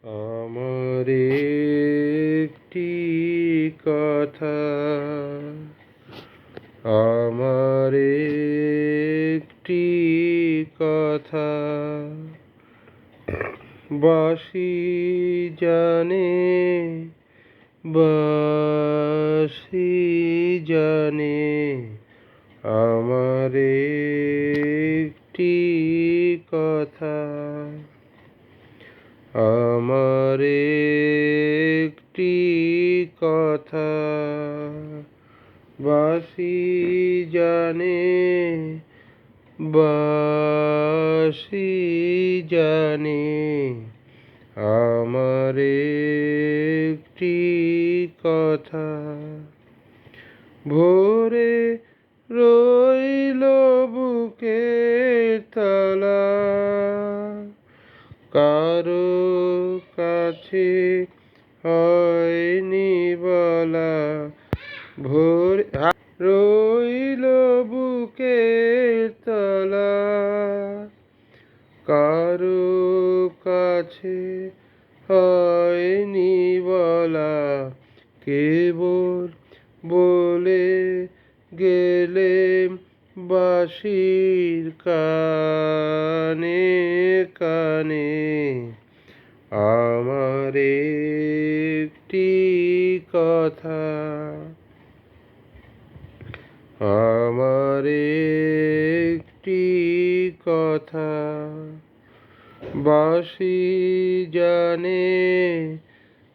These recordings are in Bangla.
আমার একটি কথা, আমার একটি কথা, বাঁশি জানে, বাঁশি জানে, আমার একটি কথা, আমার একটি কথা, বাঁশি জানে, বাঁশি জানে, আমার একটি কথা। ভোরে রইল বুকের তলা, কারো কাছে হয়নি বলা। ভোরে রইল বুকের তলা, কারো কাছে হয়নি বলা। কেবল বলে গেলে বাঁশির কানে কানে, আমার একটি কথা, আমার একটি কথা, বাঁশি জানে,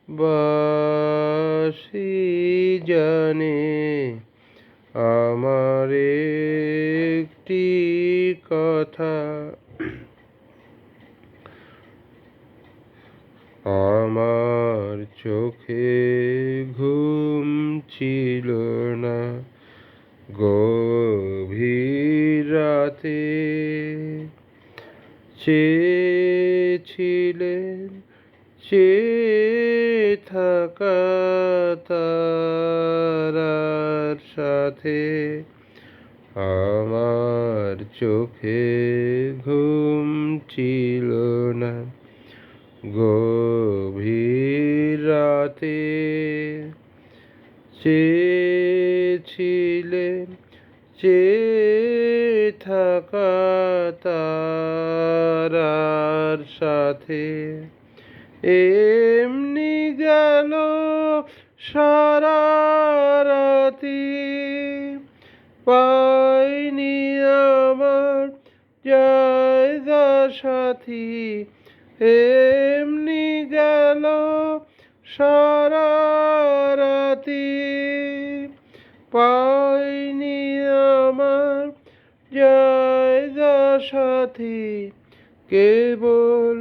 বাঁশি জানে, আমার একটি কথা। আমার চোখে ঘুম ছিল না গভীর রাতে, চেয়েছিলেন চেয়ে থাকা তারার সাথে। আমার চোখে ঘুম ছিল না গভীর রাতে, চেয়েছিলেন চেয়ে থাকা তারার সাথে। এমনি গেল সারা রাতি, পাইনি আমার জায়গা সাথী। এমনি গেল সারা রাতি, পাইনি আমার জায়গা সাথী। কেবল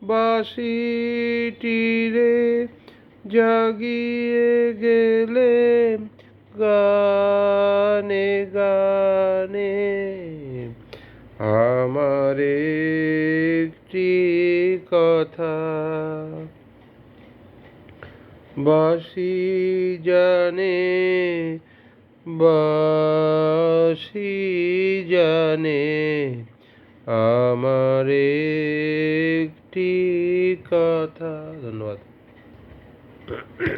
বাঁশিটিরে জাগিয়ে গেলে গানে গানে, আমার একটি কথা, বাঁশি জানে, বাঁশি জানে, আমার একটি কথা। ধন্যবাদ।